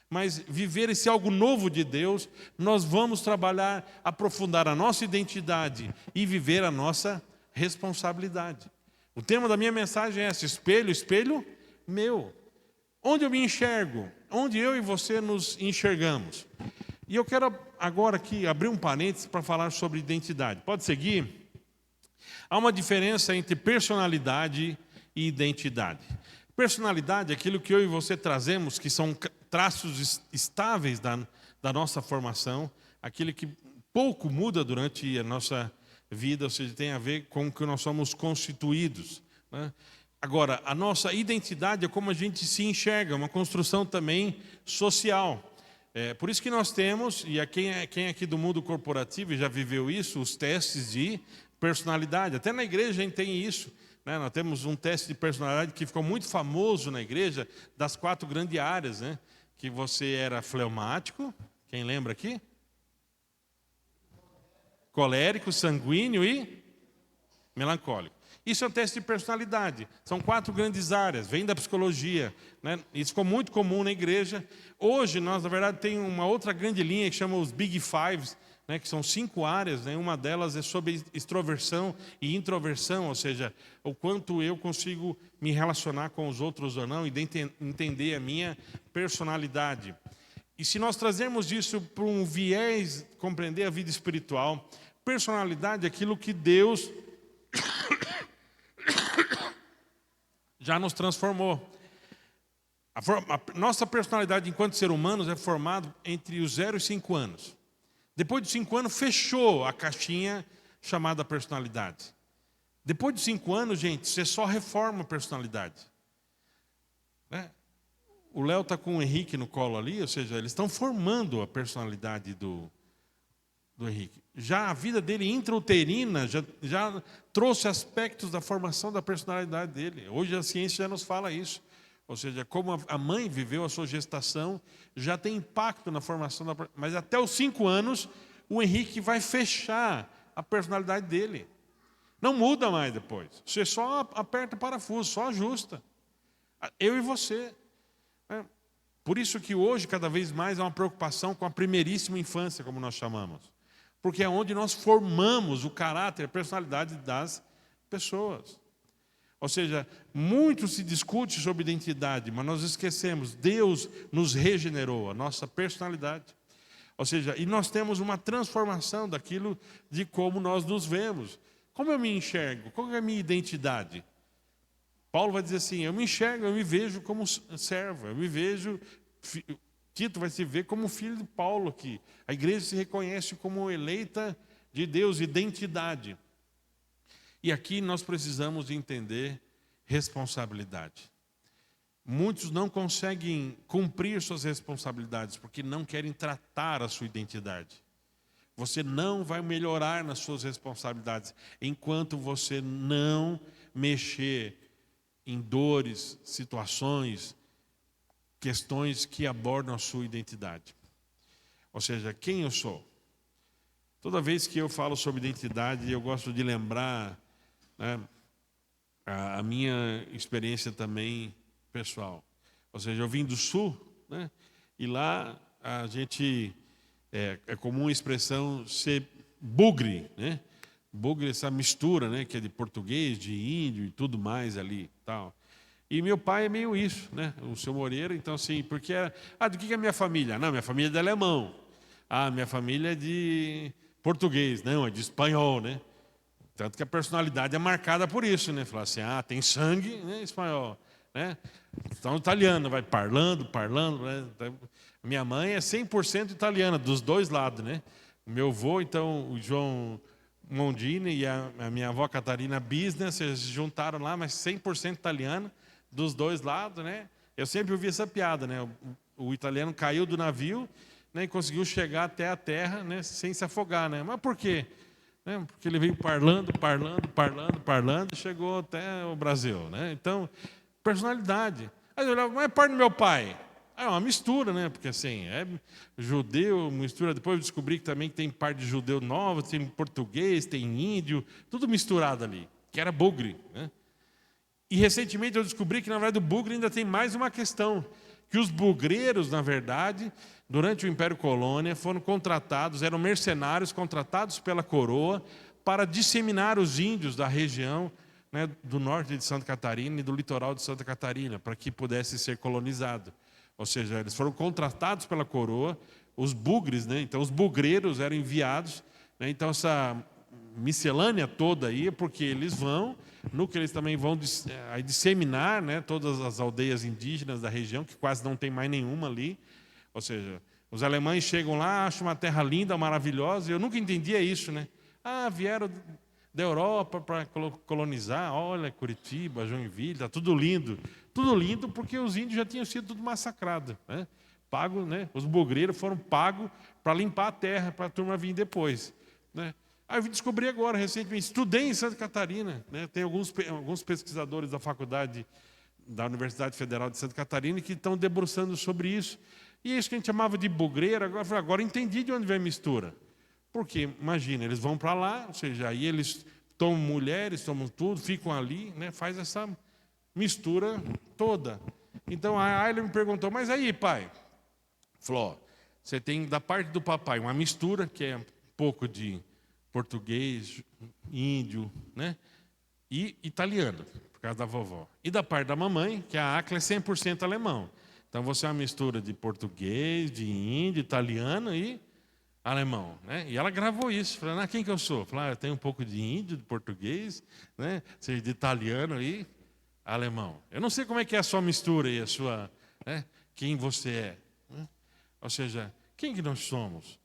S1: Mas viver esse algo novo de Deus, nós vamos trabalhar, aprofundar a nossa identidade e viver a nossa responsabilidade. O tema da minha mensagem é esse: espelho, espelho meu. Onde eu me enxergo? Onde eu e você nos enxergamos? E eu quero agora aqui abrir um parênteses para falar sobre identidade. Pode seguir? Há uma diferença entre personalidade e identidade. Personalidade é aquilo que eu e você trazemos, que são traços estáveis da nossa formação, aquilo que pouco muda durante a nossa vida, ou seja, tem a ver com o que nós somos constituídos, né? Agora, a nossa identidade é como a gente se enxerga, uma construção também social. Por isso que nós temos, e quem é aqui do mundo corporativo e já viveu isso, os testes de personalidade. Até na igreja a gente tem isso, né? Nós temos um teste de personalidade que ficou muito famoso na igreja, das 4 grandes áreas, né? Que você era fleumático, quem lembra aqui? Colérico, sanguíneo e melancólico. Isso é um teste de personalidade. São 4 grandes áreas, vem da psicologia, né? Isso ficou muito comum na igreja. Hoje, nós, na verdade, tem uma outra grande linha que chama os Big Fives, né? Que são 5 áreas, né? Uma delas é sobre extroversão e introversão, ou seja, o quanto eu consigo me relacionar com os outros ou não, e entender a minha personalidade. E se nós trazermos isso para um viés, compreender a vida espiritual, personalidade é aquilo que Deus já nos transformou. A nossa personalidade enquanto ser humanos é formada entre os 0 e 5 anos. Depois de 5 anos, fechou a caixinha chamada personalidade. Depois de 5 anos, gente, você só reforma a personalidade, né? O Léo está com o Henrique no colo ali, ou seja, eles estão formando a personalidade do Henrique. Já a vida dele intrauterina já trouxe aspectos da formação da personalidade dele. Hoje a ciência já nos fala isso. Ou seja, como a mãe viveu a sua gestação, já tem impacto na formação da... Mas até os 5 anos, o Henrique vai fechar a personalidade dele. Não muda mais depois. Você só aperta o parafuso, só ajusta. Eu e você. Por isso que hoje, cada vez mais, há uma preocupação com a primeiríssima infância, como nós chamamos. Porque é onde nós formamos o caráter, a personalidade das pessoas. Ou seja, muito se discute sobre identidade, mas nós esquecemos, Deus nos regenerou, a nossa personalidade. Ou seja, e nós temos uma transformação daquilo de como nós nos vemos. Como eu me enxergo? Qual é a minha identidade? Paulo vai dizer assim, eu me enxergo, eu me vejo como servo, eu me vejo... Tito vai se ver como filho de Paulo aqui. A igreja se reconhece como eleita de Deus, identidade. E aqui nós precisamos entender responsabilidade. Muitos não conseguem cumprir suas responsabilidades porque não querem tratar a sua identidade. Você não vai melhorar nas suas responsabilidades enquanto você não mexer em dores, situações, questões que abordam a sua identidade. Ou seja, quem eu sou? Toda vez que eu falo sobre identidade, eu gosto de lembrar, né, a minha experiência também pessoal. Ou seja, eu vim do Sul, né, e lá a gente, é comum a expressão ser bugre, né? Bugre, essa mistura, né, que é de português, de índio e tudo mais ali, tal. E meu pai é meio isso, né? O seu Moreira, então assim, porque do que é a minha família? Não, minha família é de alemão. Minha família é de português, não, é de espanhol, né? Tanto que a personalidade é marcada por isso, né? Falar assim, tem sangue, né, espanhol, né? Então italiano, vai parlando, né? Minha mãe é 100% italiana, dos dois lados, né? O meu avô, então, o João Mondini e a minha avó Catarina Bisnes, se juntaram lá, mas 100% italiana. Dos dois lados, né? Eu sempre ouvi essa piada, né? O italiano caiu do navio, né, e conseguiu chegar até a terra, né, sem se afogar, né? Mas por quê? Né? Porque ele veio parlando, e chegou até o Brasil, né? Então, personalidade. Aí eu olhava, mas é parte do meu pai. É uma mistura, né? Porque assim, é judeu, mistura. Depois eu descobri que também tem parte de judeu novo, tem português, tem índio, tudo misturado ali, que era bugre, né? E recentemente eu descobri que, na verdade, o bugre ainda tem mais uma questão. Que os bugreiros, na verdade, durante o Império Colônia, foram contratados, eram mercenários contratados pela coroa para disseminar os índios da região, né, do norte de Santa Catarina e do litoral de Santa Catarina, para que pudesse ser colonizado. Ou seja, eles foram contratados pela coroa, os bugres, né, então os bugreiros eram enviados, né, então essa miscelânea toda aí, porque eles vão, no que eles também vão disseminar, né, todas as aldeias indígenas da região, que quase não tem mais nenhuma ali. Ou seja, os alemães chegam lá, acham uma terra linda, maravilhosa, e eu nunca entendia isso, né? Vieram da Europa para colonizar, olha, Curitiba, Joinville, está tudo lindo. Tudo lindo porque os índios já tinham sido tudo massacrados, né? Pago, né? Os bugreiros foram pagos para limpar a terra, para a turma vir depois, né? Aí eu vim descobrir agora, recentemente, estudei em Santa Catarina, né? Tem alguns pesquisadores da faculdade da Universidade Federal de Santa Catarina que estão debruçando sobre isso. E é isso que a gente chamava de bugreira, agora entendi de onde vem a mistura. Porque, imagina, eles vão para lá, ou seja, aí eles tomam mulheres, tomam tudo, ficam ali, né? Faz essa mistura toda. Então a Ayla me perguntou, mas aí, pai? Falou, você tem da parte do papai uma mistura, que é um pouco de português, índio, né? E italiano, por causa da vovó. E da parte da mamãe, que a Acla é 100% alemão. Então você é uma mistura de português, de índio, italiano e alemão, né? E ela gravou isso, falando, quem que eu sou? Falou, eu tenho um pouco de índio, de português, né? Ou seja, de italiano e alemão. Eu não sei como é que é a sua mistura e a sua, né? Quem você é, né? Ou seja, quem que nós somos?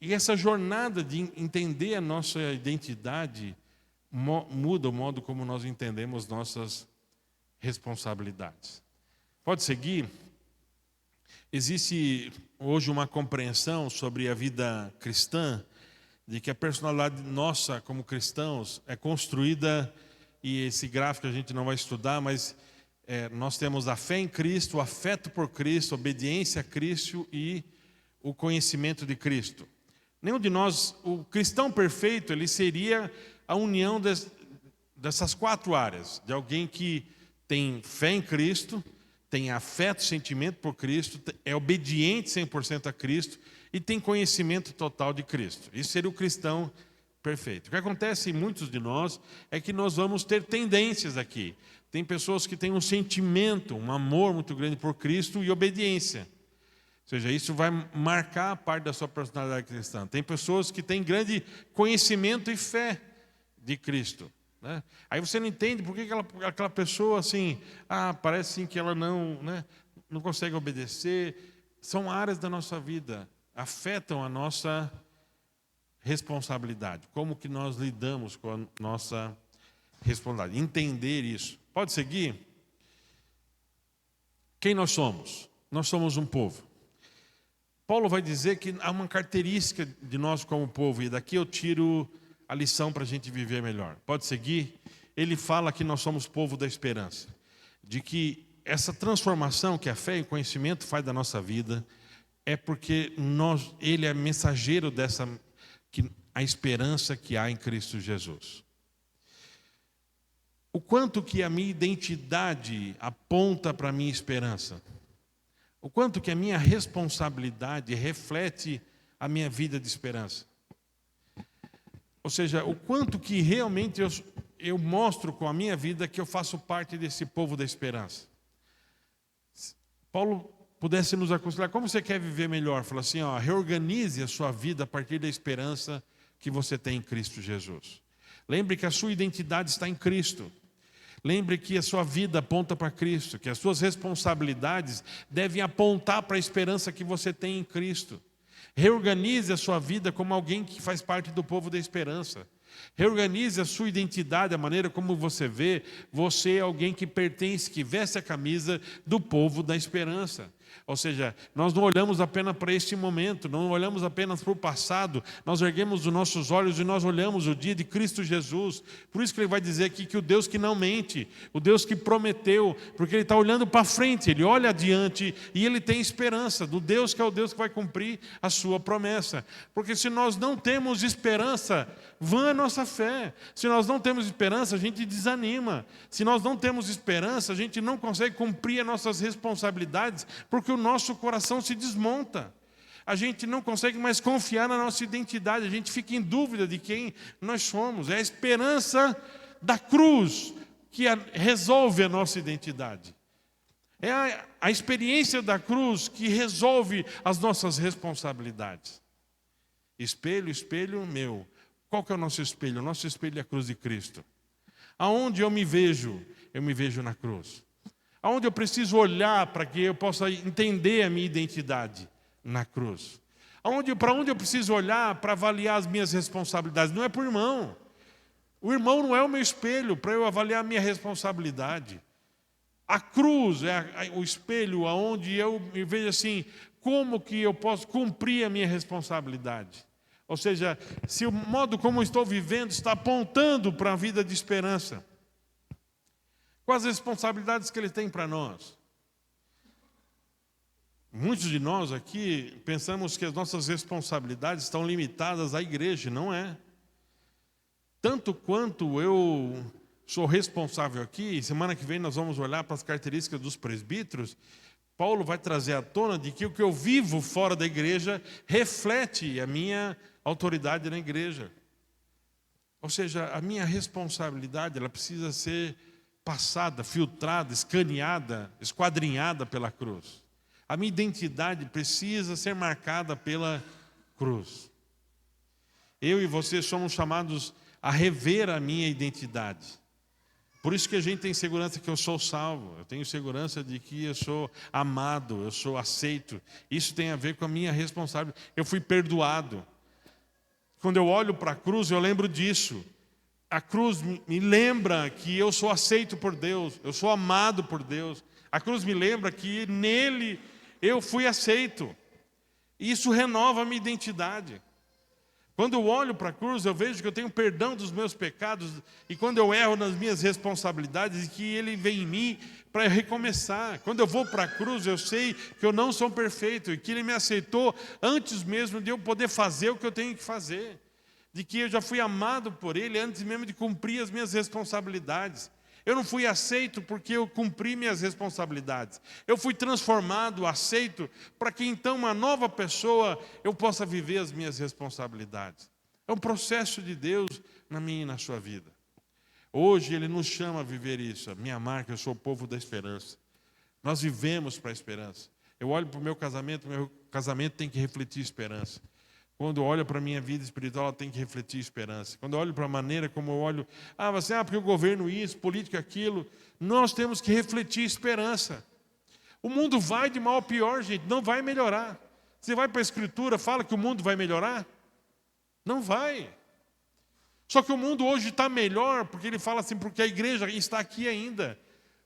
S1: E essa jornada de entender a nossa identidade muda o modo como nós entendemos nossas responsabilidades. Pode seguir? Existe hoje uma compreensão sobre a vida cristã, de que a personalidade nossa como cristãos é construída, e esse gráfico a gente não vai estudar, mas nós temos a fé em Cristo, o afeto por Cristo, a obediência a Cristo e o conhecimento de Cristo. Nenhum de nós, o cristão perfeito, ele seria a união dessas 4 áreas, de alguém que tem fé em Cristo, tem afeto, sentimento por Cristo, é obediente 100% a Cristo e tem conhecimento total de Cristo. Isso seria o cristão perfeito. O que acontece em muitos de nós é que nós vamos ter tendências aqui. Tem pessoas que têm um sentimento, um amor muito grande por Cristo e obediência. Ou seja, isso vai marcar a parte da sua personalidade cristã. Tem pessoas que têm grande conhecimento e fé de Cristo, né? Aí você não entende por que aquela pessoa assim, parece assim que ela não consegue obedecer. São áreas da nossa vida, afetam a nossa responsabilidade. Como que nós lidamos com a nossa responsabilidade? Entender isso. Pode seguir? Quem nós somos? Nós somos um povo. Paulo vai dizer que há uma característica de nós como povo, e daqui eu tiro a lição para a gente viver melhor. Pode seguir? Ele fala que nós somos povo da esperança, de que essa transformação que a fé e o conhecimento faz da nossa vida é porque ele é mensageiro a esperança que há em Cristo Jesus. O quanto que a minha identidade aponta para a minha esperança. O quanto que a minha responsabilidade reflete a minha vida de esperança. Ou seja, o quanto que realmente eu mostro com a minha vida que eu faço parte desse povo da esperança. Paulo pudesse nos aconselhar, como você quer viver melhor? Fala assim, reorganize a sua vida a partir da esperança que você tem em Cristo Jesus. Lembre que a sua identidade está em Cristo. Lembre que a sua vida aponta para Cristo, que as suas responsabilidades devem apontar para a esperança que você tem em Cristo. Reorganize a sua vida como alguém que faz parte do povo da esperança. Reorganize a sua identidade, a maneira como você vê. Você é alguém que pertence, que veste a camisa do povo da esperança. Ou seja, nós não olhamos apenas para este momento, não olhamos apenas para o passado, nós erguemos os nossos olhos e nós olhamos o dia de Cristo Jesus. Por isso que ele vai dizer aqui que o Deus que não mente, o Deus que prometeu, porque ele está olhando para frente, ele olha adiante e ele tem esperança do Deus que é o Deus que vai cumprir a sua promessa. Porque se nós não temos esperança, vã a nossa fé. Se nós não temos esperança, a gente desanima. Se nós não temos esperança, a gente não consegue cumprir as nossas responsabilidades, porque o nosso coração se desmonta. A gente não consegue mais confiar na nossa identidade, a gente fica em dúvida de quem nós somos. É a esperança da cruz que resolve a nossa identidade. É a experiência da cruz que resolve as nossas responsabilidades. Espelho, espelho meu, Qual que é o nosso espelho? O nosso espelho é a cruz de Cristo. Aonde eu me vejo na cruz. Aonde eu preciso olhar para que eu possa entender a minha identidade? Na cruz. Para onde eu preciso olhar para avaliar as minhas responsabilidades? Não é para o irmão. O irmão não é o meu espelho para eu avaliar a minha responsabilidade. A cruz é o espelho onde eu me vejo assim, como que eu posso cumprir a minha responsabilidade? Ou seja, se o modo como eu estou vivendo está apontando para a vida de esperança. Quais as responsabilidades que Ele tem para nós? Muitos de nós aqui pensamos que as nossas responsabilidades estão limitadas à igreja, não é? Tanto quanto eu sou responsável aqui, semana que vem nós vamos olhar para as características dos presbíteros, Paulo vai trazer à tona de que o que eu vivo fora da igreja reflete a minha autoridade na igreja. Ou seja, a minha responsabilidade, ela precisa ser passada, filtrada, escaneada, esquadrinhada pela cruz. A minha identidade precisa ser marcada pela cruz. Eu e você somos chamados a rever a minha identidade. Por isso que a gente tem segurança que eu sou salvo. Eu tenho segurança de que eu sou amado, eu sou aceito. Isso tem a ver com a minha responsabilidade. Eu fui perdoado. Quando eu olho para a cruz, eu lembro disso. A cruz me lembra que eu sou aceito por Deus, eu sou amado por Deus. A cruz me lembra que nele eu fui aceito. E isso renova a minha identidade. Quando eu olho para a cruz, eu vejo que eu tenho perdão dos meus pecados. E quando eu erro nas minhas responsabilidades, que Ele vem em mim para recomeçar. Quando eu vou para a cruz, eu sei que eu não sou perfeito. E que Ele me aceitou antes mesmo de eu poder fazer o que eu tenho que fazer. De que eu já fui amado por Ele antes mesmo de cumprir as minhas responsabilidades. Eu não fui aceito porque eu cumpri minhas responsabilidades. Eu fui transformado, aceito, para que então uma nova pessoa eu possa viver as minhas responsabilidades. É um processo de Deus na minha e na sua vida. Hoje Ele nos chama a viver isso. A minha marca, eu sou o povo da esperança. Nós vivemos para a esperança. Eu olho para o meu casamento tem que refletir esperança. Quando eu olho para a minha vida espiritual, ela tem que refletir esperança. Quando eu olho para a maneira como eu olho, porque o governo isso, política aquilo, nós temos que refletir esperança. O mundo vai de mal a pior, gente, não vai melhorar. Você vai para a Escritura, fala que o mundo vai melhorar? Não vai. Só que o mundo hoje está melhor, porque ele fala assim, porque a igreja está aqui ainda.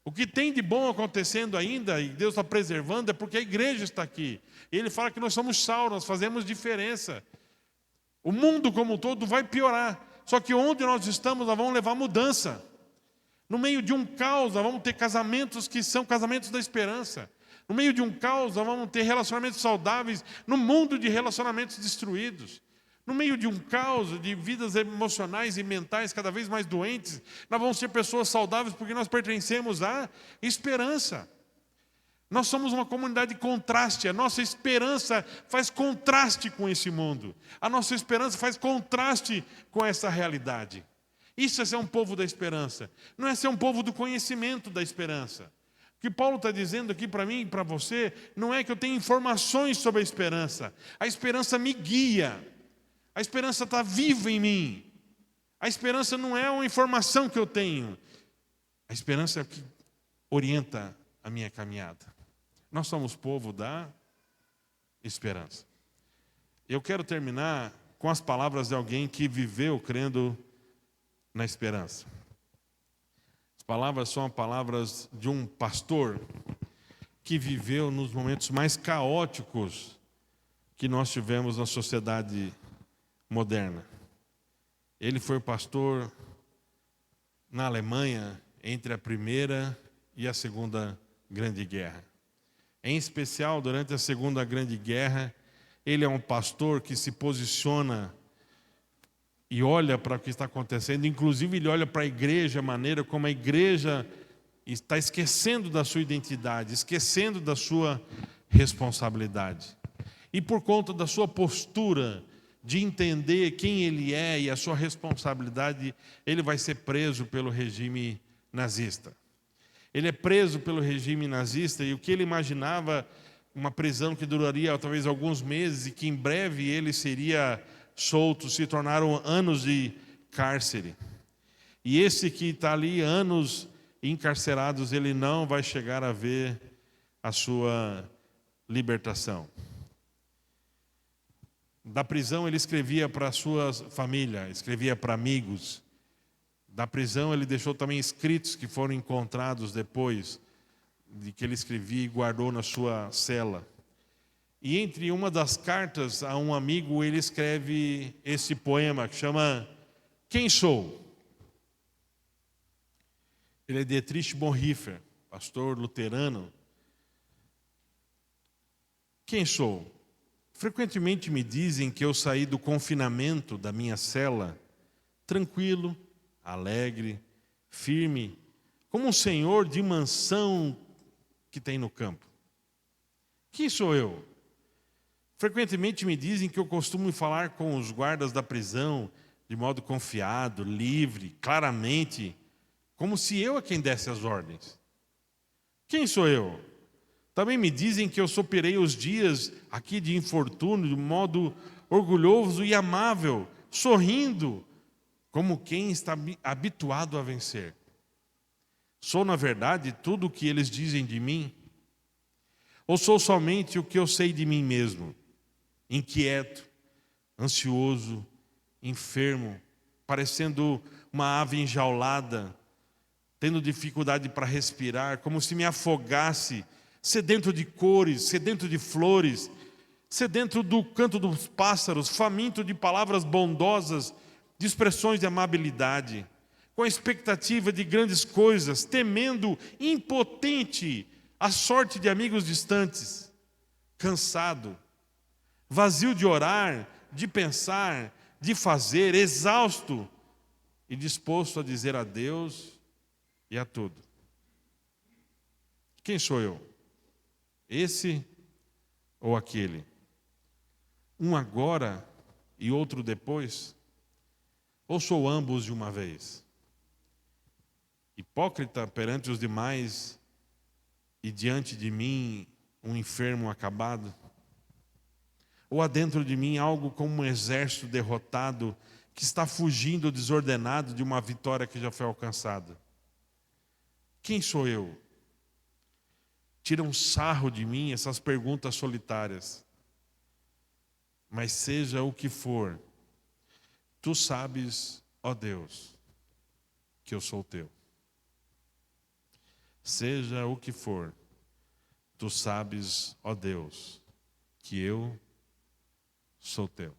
S1: O que tem de bom acontecendo ainda, e Deus está preservando, é porque a igreja está aqui. E Ele fala que nós somos sal, nós fazemos diferença. O mundo como um todo vai piorar. Só que onde nós estamos, nós vamos levar mudança. No meio de um caos, nós vamos ter casamentos que são casamentos da esperança. No meio de um caos, nós vamos ter relacionamentos saudáveis no mundo de relacionamentos destruídos. No meio de um caos de vidas emocionais e mentais cada vez mais doentes, nós vamos ser pessoas saudáveis porque nós pertencemos à esperança. Nós somos uma comunidade de contraste. A nossa esperança faz contraste com esse mundo. A nossa esperança faz contraste com essa realidade. Isso é ser um povo da esperança. Não é ser um povo do conhecimento da esperança. O que Paulo está dizendo aqui para mim e para você, não é que eu tenho informações sobre a esperança. A esperança me guia. A esperança está viva em mim. A esperança não é uma informação que eu tenho. A esperança é o que orienta a minha caminhada. Nós somos povo da esperança. Eu quero terminar com as palavras de alguém que viveu crendo na esperança. As palavras são palavras de um pastor que viveu nos momentos mais caóticos que nós tivemos na sociedade moderna. Ele foi pastor na Alemanha entre a Primeira e a Segunda Grande Guerra. Em especial, durante a Segunda Grande Guerra, ele é um pastor que se posiciona e olha para o que está acontecendo. Inclusive, ele olha para a igreja, a maneira como a igreja está esquecendo da sua identidade, esquecendo da sua responsabilidade. E por conta da sua postura de entender quem ele é e a sua responsabilidade, ele vai ser preso pelo regime nazista. Ele é preso pelo regime nazista e o que ele imaginava, uma prisão que duraria talvez alguns meses e que em breve ele seria soltos, se tornaram anos de cárcere. E esse que está ali anos encarcerados, ele não vai chegar a ver a sua libertação. Da prisão ele escrevia para a sua família, escrevia para amigos. Da prisão ele deixou também escritos que foram encontrados depois de que ele escrevia e guardou na sua cela. E entre uma das cartas a um amigo ele escreve esse poema que chama Quem Sou? Ele é Dietrich Bonhoeffer, pastor luterano. Quem sou? Frequentemente me dizem que eu saí do confinamento da minha cela tranquilo, alegre, firme, como um senhor de mansão que tem no campo. Quem sou eu? Frequentemente me dizem que eu costumo falar com os guardas da prisão de modo confiado, livre, claramente, como se eu é quem desse as ordens. Quem sou eu? Também me dizem que eu superei os dias aqui de infortúnio de modo orgulhoso e amável, sorrindo, como quem está habituado a vencer. Sou, na verdade, tudo o que eles dizem de mim? Ou sou somente o que eu sei de mim mesmo? Inquieto, ansioso, enfermo, parecendo uma ave enjaulada, tendo dificuldade para respirar, como se me afogasse, sedento de cores, sedento de flores, sedento do canto dos pássaros, faminto de palavras bondosas, de expressões de amabilidade, com a expectativa de grandes coisas, temendo, impotente, a sorte de amigos distantes, cansado, vazio de orar, de pensar, de fazer, exausto e disposto a dizer adeus e a tudo. Quem sou eu? Esse ou aquele? Um agora e outro depois? Ou sou ambos de uma vez? Hipócrita perante os demais e diante de mim um enfermo acabado? Ou há dentro de mim algo como um exército derrotado que está fugindo desordenado de uma vitória que já foi alcançada? Quem sou eu? Tira um sarro de mim essas perguntas solitárias. Mas seja o que for, tu sabes, ó Deus, que eu sou teu. Seja o que for, tu sabes, ó Deus, que eu sou teu.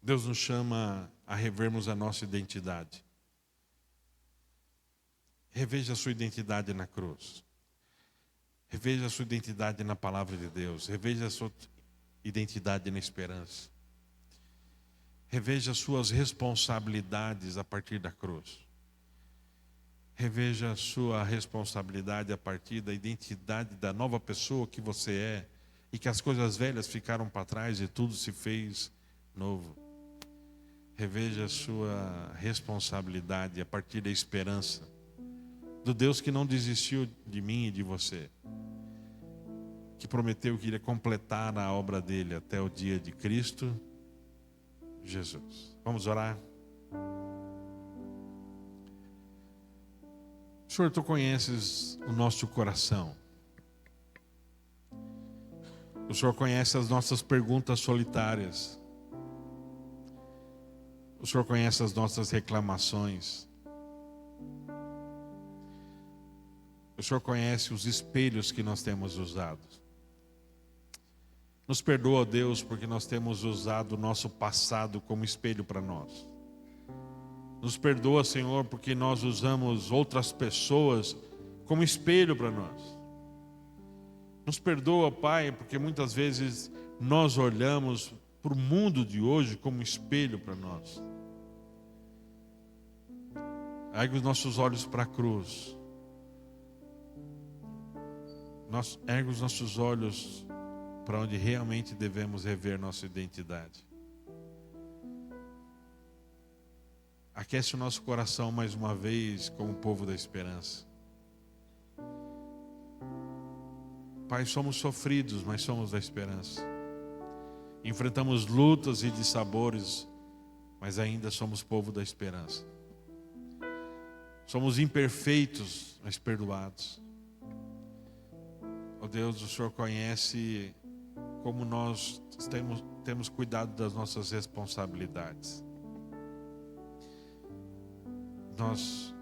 S1: Deus nos chama a revermos a nossa identidade. Reveja a sua identidade na cruz. Reveja a sua identidade na palavra de Deus. Reveja a sua identidade na esperança. Reveja as suas responsabilidades a partir da cruz. Reveja a sua responsabilidade a partir da identidade da nova pessoa que você é e que as coisas velhas ficaram para trás e tudo se fez novo. Reveja a sua responsabilidade a partir da esperança do Deus que não desistiu de mim e de você, que prometeu que iria completar a obra dele até o dia de Cristo Jesus. Vamos orar? Senhor, tu conheces o nosso coração. O Senhor conhece as nossas perguntas solitárias. O Senhor conhece as nossas reclamações. O Senhor conhece os espelhos que nós temos usado. Nos perdoa, Deus, porque nós temos usado o nosso passado como espelho para nós. Nos perdoa, Senhor, porque nós usamos outras pessoas como espelho para nós. Nos perdoa, Pai, porque muitas vezes nós olhamos para o mundo de hoje como espelho para nós. Ergue os nossos olhos para a cruz. Ergue os nossos olhos para onde realmente devemos rever nossa identidade. Aquece o nosso coração mais uma vez como povo da esperança. Pai, somos sofridos, mas somos da esperança. enfrentamos lutas e dissabores, mas ainda somos povo da esperança. Somos imperfeitos, mas perdoados. Ó Deus, o Senhor conhece como nós temos cuidado das nossas responsabilidades. Nós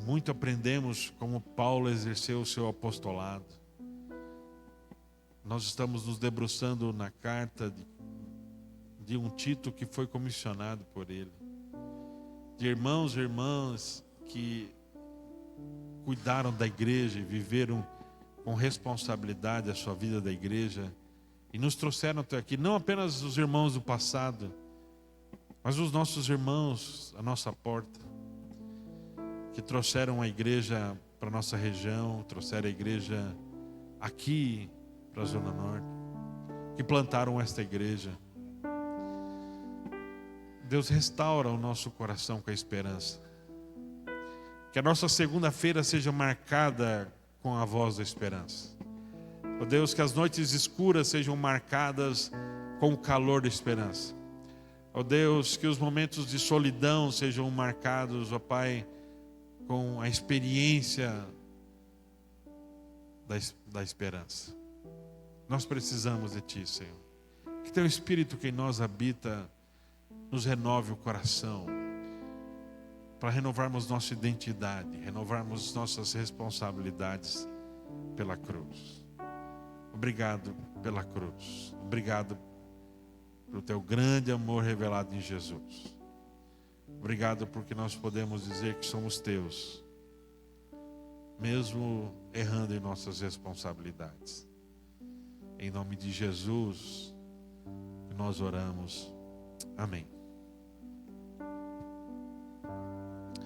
S1: muito aprendemos como Paulo exerceu o seu apostolado. Nós estamos nos debruçando na carta de um Tito que foi comissionado por ele. De irmãos e irmãs que cuidaram da igreja e viveram com responsabilidade a sua vida da igreja e nos trouxeram até aqui, não apenas os irmãos do passado, mas os nossos irmãos à nossa porta, que trouxeram a igreja para a nossa região, trouxeram a igreja aqui para a Zona Norte, que plantaram esta igreja. Deus, restaura o nosso coração com a esperança. Que a nossa segunda-feira seja marcada com a voz da esperança. Ó Deus, que as noites escuras sejam marcadas com o calor da esperança. Ó Deus, que os momentos de solidão sejam marcados, ó Pai, com a experiência da esperança. Nós precisamos de Ti, Senhor. Que Teu Espírito que em nós habita nos renove o coração, para renovarmos nossa identidade, renovarmos nossas responsabilidades pela cruz. Obrigado pela cruz. Obrigado pelo Teu grande amor revelado em Jesus. Obrigado porque nós podemos dizer que somos Teus, mesmo errando em nossas responsabilidades. Em nome de Jesus, nós oramos. Amém.